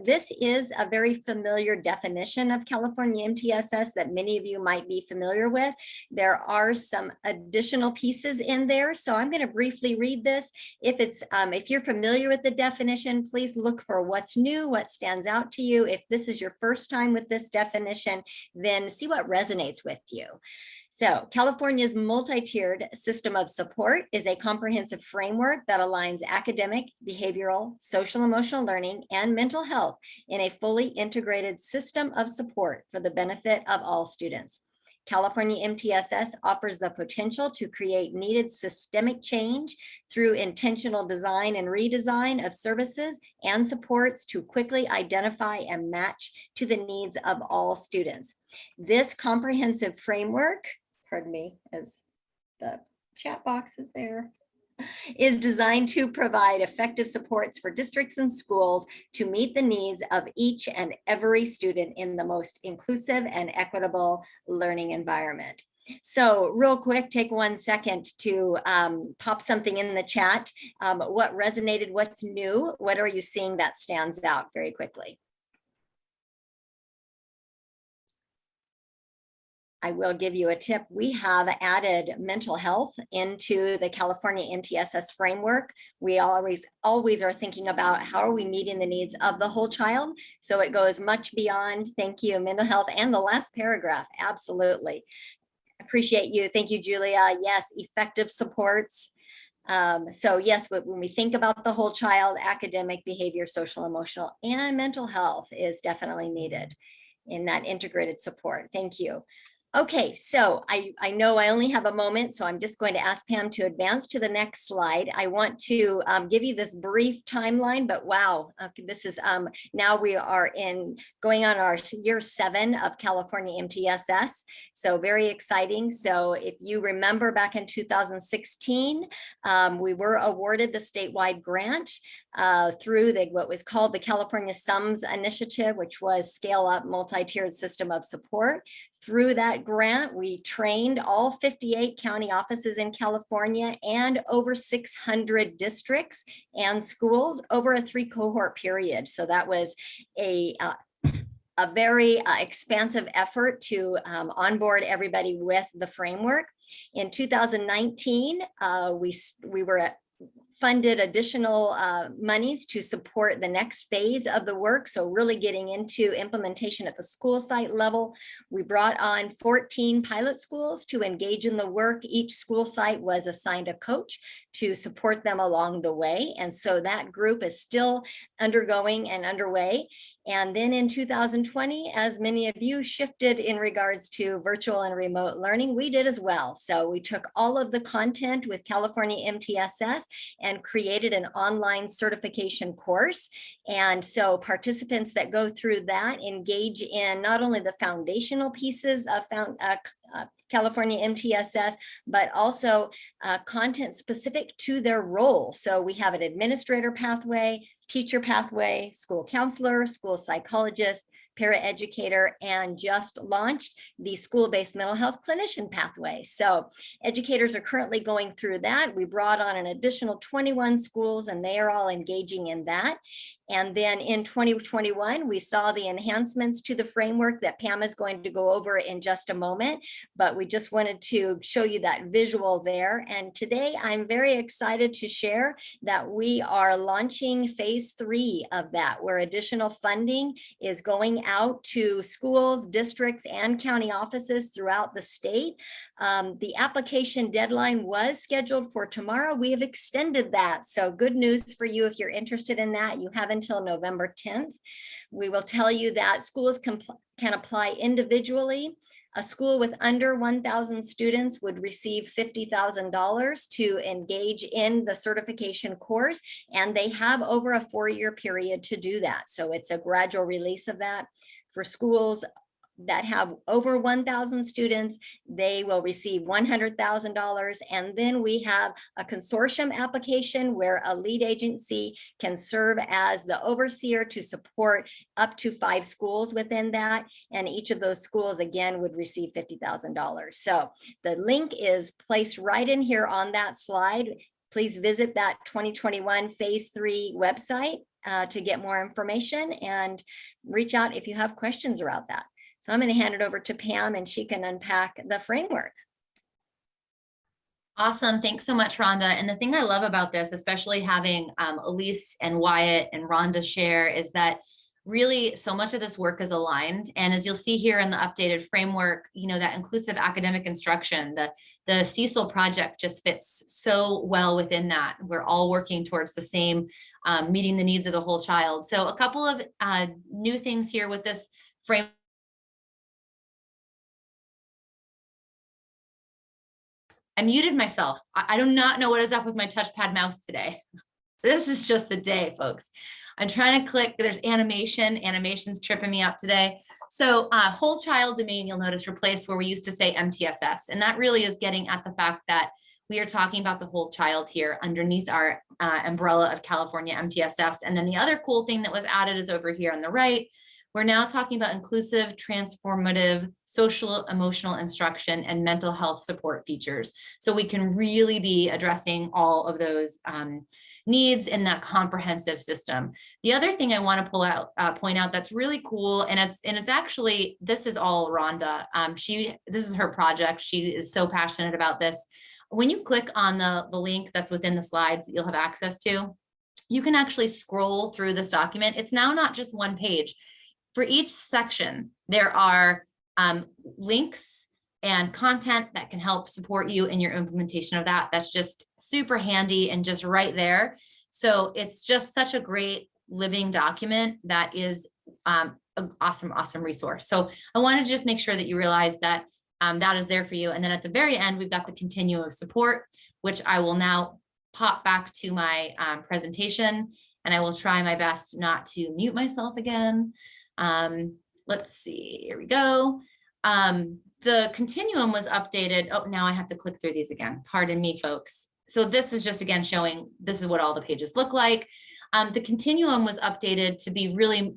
This is a very familiar definition of California MTSS that many of you might be familiar with. There are some additional pieces in there. So I'm going to briefly read this. If you're familiar with the definition, please look for what's new, what stands out to you. If this is your first time with this definition, then see what resonates with you. So California's multi-tiered system of support is a comprehensive framework that aligns academic, behavioral, social emotional learning, and mental health in a fully integrated system of support for the benefit of all students. California MTSS offers the potential to create needed systemic change through intentional design and redesign of services and supports to quickly identify and match to the needs of all students. This comprehensive framework, pardon me, as the chat box is there, is designed to provide effective supports for districts and schools to meet the needs of each and every student in the most inclusive and equitable learning environment. So real quick, take 1 second to pop something in the chat. What resonated, what's new? What are you seeing that stands out very quickly? I will give you a tip. We have added mental health into the California MTSS framework. We always are thinking about how are we meeting the needs of the whole child. So it goes much beyond, thank you, mental health, and the last paragraph, absolutely. Appreciate you. Thank you, Julia. Yes, effective supports. So yes, when we think about the whole child, academic, behavior, social, emotional, and mental health is definitely needed in that integrated support. Thank you. Okay, so I know I only have a moment, so I'm just going to ask Pam to advance to the next slide. I want to give you this brief timeline, but wow, this is now we are going on our year 7 of California MTSS, so very exciting. So if you remember back in 2016, we were awarded the statewide grant through what was called the California SUMS initiative, which was Scale Up Multi-Tiered System of Support. Through that grant, we trained all 58 county offices in California and over 600 districts and schools over a 3 cohort period. So that was a very expansive effort to onboard everybody with the framework. In 2019, we were funded additional monies to support the next phase of the work. So really getting into implementation at the school site level. We brought on 14 pilot schools to engage in the work. Each school site was assigned a coach to support them along the way. And so that group is still undergoing and underway. And then in 2020, as many of you shifted in regards to virtual and remote learning, we did as well. So we took all of the content with California MTSS and created an online certification course. And so participants that go through that engage in not only the foundational pieces of California MTSS, but also content specific to their role. So we have an administrator pathway, teacher pathway, school counselor, school psychologist, paraeducator, and just launched the school-based mental health clinician pathway. So educators are currently going through that. We brought on an additional 21 schools and they are all engaging in that. And then in 2021, we saw the enhancements to the framework that Pam is going to go over in just a moment, but we just wanted to show you that visual there. And today I'm very excited to share that we are launching phase 3 of that, where additional funding is going out to schools, districts, and county offices throughout the state. The application deadline was scheduled for tomorrow. We have extended that. So good news for you if you're interested in that. You have until November 10th. We will tell you that schools can apply individually. A school with under 1,000 students would receive $50,000 to engage in the certification course, and they have over a 4-year period to do that. So it's a gradual release of that. For schools that have over 1,000 students, they will receive $100,000. And then we have a consortium application where a lead agency can serve as the overseer to support up to 5 schools within that. And each of those schools, again, would receive $50,000. So the link is placed right in here on that slide. Please visit that 2021 phase 3 website to get more information and reach out if you have questions about that. So I'm going to hand it over to Pam and she can unpack the framework. Awesome. Thanks so much, Rhonda. And the thing I love about this, especially having Elise and Wyatt and Rhonda share, is that really so much of this work is aligned. And as you'll see here in the updated framework, you know, that inclusive academic instruction, the Cecil project just fits so well within that. We're all working towards the same, meeting the needs of the whole child. So a couple of new things here with this framework. I muted myself. I do not know what is up with my touchpad mouse today. This is just the day, folks. I'm trying to click, there's animation. Animation's tripping me out today. So whole child domain, you'll notice replaced where we used to say MTSS. And that really is getting at the fact that we are talking about the whole child here underneath our umbrella of California MTSS. And then the other cool thing that was added is over here on the right. We're now talking about inclusive, transformative, social, emotional instruction and mental health support features. So we can really be addressing all of those needs in that comprehensive system. The other thing I want to point out that's really cool, and it's actually, this is all Rhonda. This is her project. She is so passionate about this. When you click on the link that's within the slides that you'll have access to, you can actually scroll through this document. It's now not just one page. For each section, there are links and content that can help support you in your implementation of that. That's just super handy and just right there. So it's just such a great living document that is an awesome, awesome resource. So I wanted to just make sure that you realize that that is there for you. And then at the very end, we've got the continuum of support, which I will now pop back to my presentation, and I will try my best not to mute myself again. Let's see, here we go. The continuum was updated. Oh, now I have to click through these again. Pardon me, folks. So this is just, again, showing this is what all the pages look like. The continuum was updated to be really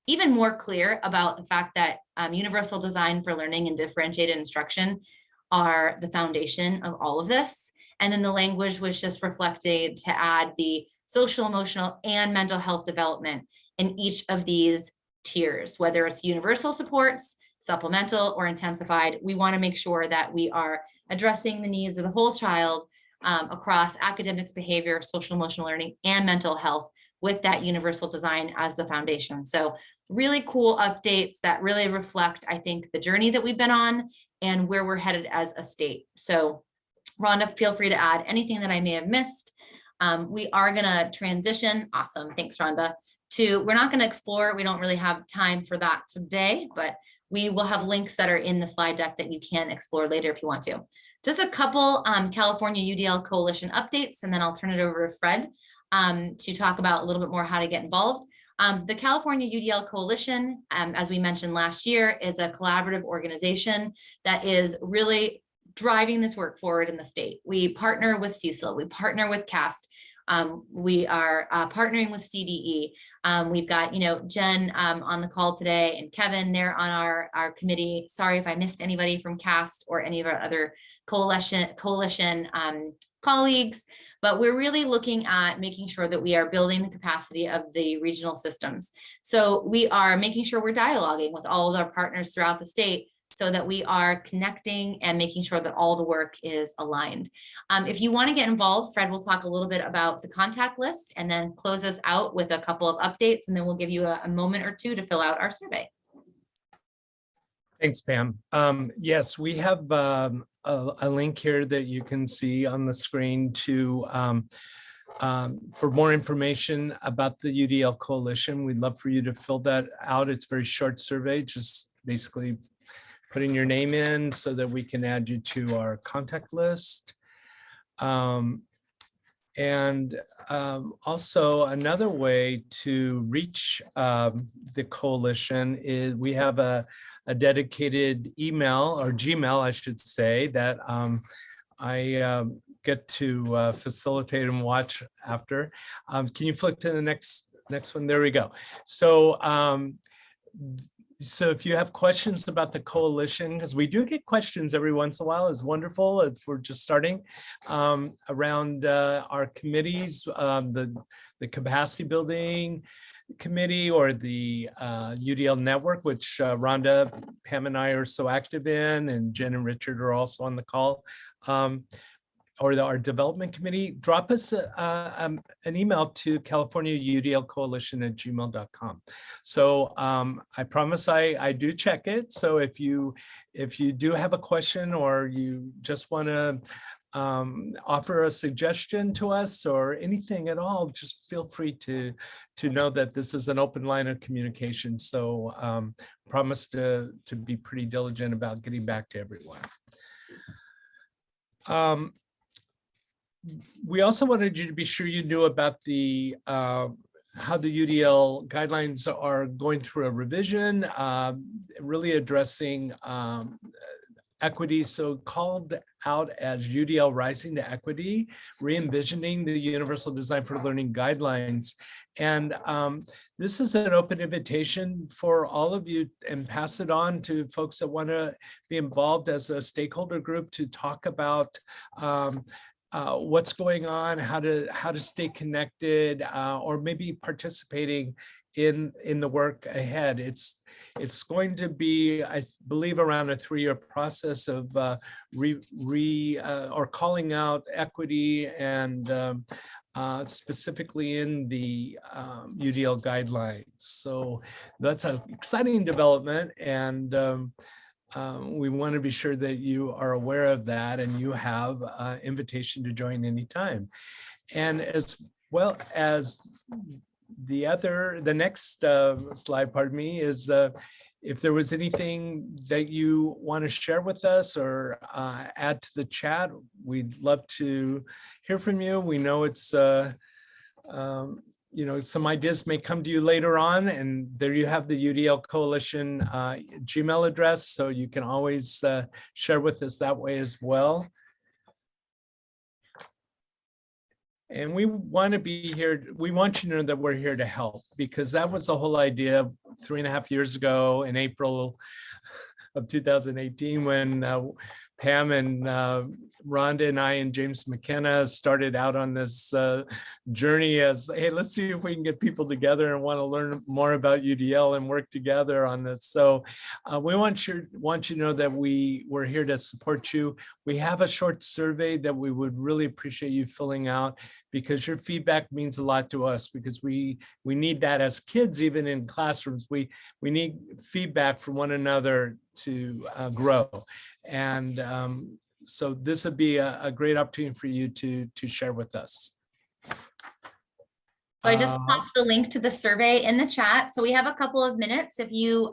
even more clear about the fact that universal design for learning and differentiated instruction are the foundation of all of this. And then the language was just reflected to add the social, emotional, and mental health development in each of these tiers, whether it's universal supports, supplemental, or intensified. We want to make sure that we are addressing the needs of the whole child across academics, behavior, social emotional learning, and mental health with that universal design as the foundation. So really cool updates that really reflect, I think, the journey that we've been on and where we're headed as a state. So Rhonda, feel free to add anything that I may have missed. We are going to transition. Awesome. Thanks, Rhonda. We're not going to explore. We don't really have time for that today, but we will have links that are in the slide deck that you can explore later if you want to. Just a couple California UDL Coalition updates, and then I'll turn it over to Fred to talk about a little bit more how to get involved. The California UDL Coalition, as we mentioned last year, is a collaborative organization that is really driving this work forward in the state. We partner with CECL, we partner with CAST, we are partnering with CDE. We've got, Jen on the call today, and Kevin there on our committee. Sorry if I missed anybody from CAST or any of our other coalition colleagues, but we're really looking at making sure that we are building the capacity of the regional systems. So we are making sure we're dialoguing with all of our partners throughout the state so that we are connecting and making sure that all the work is aligned. If you want to get involved, Fred will talk a little bit about the contact list and then close us out with a couple of updates, and then we'll give you a moment or two to fill out our survey. Thanks, Pam. Yes, we have a link here that you can see on the screen to for more information about the UDL Coalition. We'd love for you to fill that out. It's a very short survey, just basically putting your name in so that we can add you to our contact list. Also another way to reach the coalition is we have a dedicated email, or Gmail, I should say, that I get to facilitate and watch after. Can you flick to the next one? There we go. So if you have questions about the coalition, because we do get questions every once in a while, is wonderful if we're just starting around our committees, the capacity building committee, or the UDL network, which Rhonda, Pam, and I are so active in, and Jen and Richard are also on the call. Or our development committee, drop us an email to californiaudlcoalition@gmail.com. So I promise I do check it. So if you do have a question, or you just want to offer a suggestion to us or anything at all, just feel free to know that this is an open line of communication. So promise to be pretty diligent about getting back to everyone. We also wanted you to be sure you knew about the how the UDL guidelines are going through a revision, really addressing equity, so called out as UDL Rising to Equity, re-envisioning the Universal Design for Learning guidelines. And this is an open invitation for all of you, and pass it on to folks that want to be involved as a stakeholder group to talk about what's going on, how to stay connected, or maybe participating in the work ahead. It's going to be, I believe, around a 3-year process of or calling out equity, and specifically in the UDL guidelines. So that's an exciting development, and we want to be sure that you are aware of that and you have invitation to join anytime. And as well as the next slide, pardon me, is if there was anything that you want to share with us or add to the chat, we'd love to hear from you. We know it's, you know, some ideas may come to you later on, and there you have the UDL Coalition Gmail address, so you can always share with us that way as well. And we want to be here. We want you to know that we're here to help, because that was the whole idea 3.5 years ago in April of 2018 when Pam and Rhonda and I and James McKenna started out on this journey as, hey, let's see if we can get people together and want to learn more about UDL and work together on this. So we want you to know that we're here to support you. We have a short survey that we would really appreciate you filling out, because your feedback means a lot to us, because we need that as kids, even in classrooms. We need feedback from one another to grow. And so this would be a great opportunity for you to share with us. So I just popped the link to the survey in the chat. So we have a couple of minutes. If you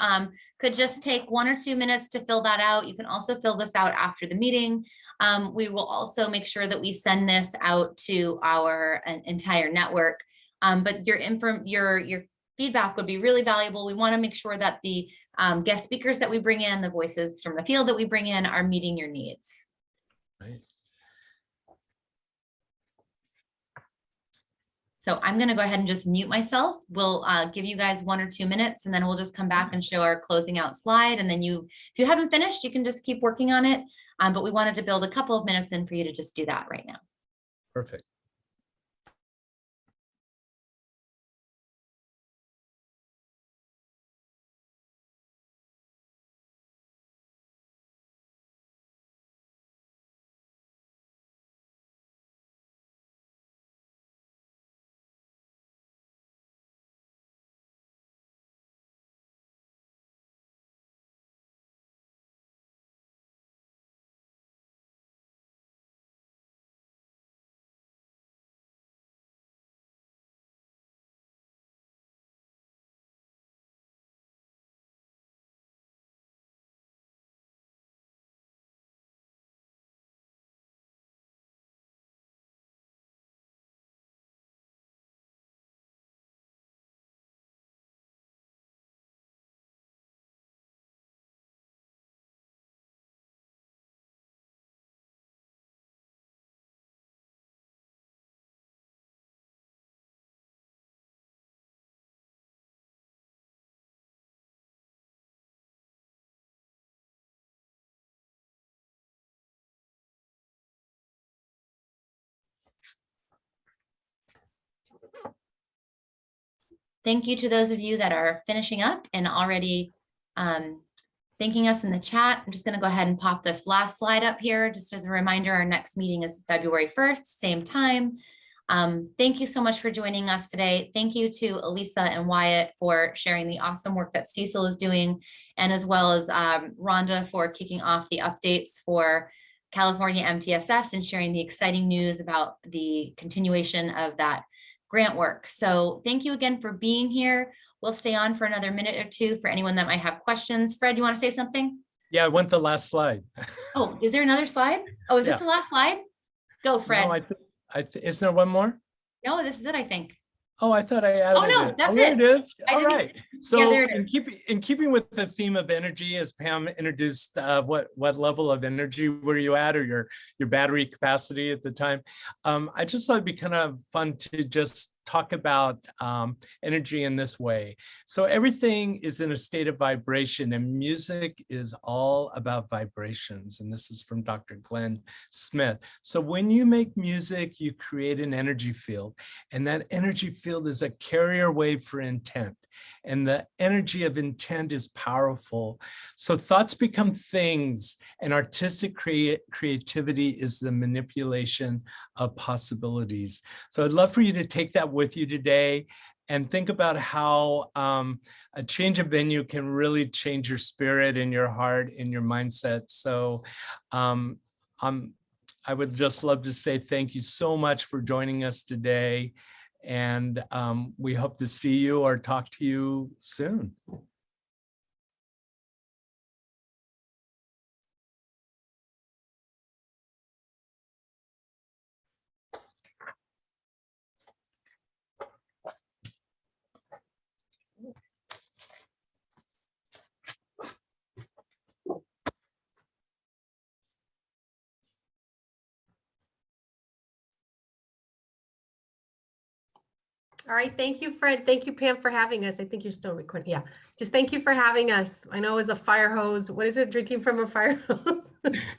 could just take 1 or 2 minutes to fill that out. You can also fill this out after the meeting. We will also make sure that we send this out to our entire network. But your feedback would be really valuable. We want to make sure that the guest speakers that we bring in, the voices from the field that we bring in, are meeting your needs. Right. So I'm going to go ahead and just mute myself. We'll give you guys 1 or 2 minutes, and then we'll just come back and show our closing out slide. And then if you haven't finished, you can just keep working on it. But we wanted to build a couple of minutes in for you to just do that right now. Perfect. Thank you to those of you that are finishing up and already thanking us in the chat. I'm just going to go ahead and pop this last slide up here. Just as a reminder, our next meeting is February 1st, same time. Thank you so much for joining us today. Thank you to Elisa and Wyatt for sharing the awesome work that Cecil is doing, and as well as Rhonda for kicking off the updates for California MTSS and sharing the exciting news about the continuation of that grant work. So thank you again for being here. We'll stay on for another minute or two for anyone that might have questions. Fred, you want to say something? Yeah, I want the last slide. Oh, is there another slide? Oh, is this the last slide? Go, Fred. No, is there one more? No, this is it, I think. Oh, I thought I added Oh, no, it. that's there it. it is. I All didn't- right. So Yeah, there it is. in keeping with the theme of energy, as Pam introduced, what level of energy were you at, or your battery capacity at the time? I just thought it'd be kind of fun to just talk about energy in this way. So everything is in a state of vibration, and music is all about vibrations. And this is from Dr. Glenn Smith. So when you make music, you create an energy field, and that energy field is a carrier wave for intent. And the energy of intent is powerful. So thoughts become things, and artistic creativity is the manipulation of possibilities. So I'd love for you to take that with you today. and think about how a change of venue can really change your spirit and your heart and your mindset. So I would just love to say thank you so much for joining us today. And we hope to see you or talk to you soon. All right, thank you, Fred. Thank you, Pam, for having us. I think you're still recording. Yeah, just thank you for having us. I know it was a fire hose. What is it, drinking from a fire hose?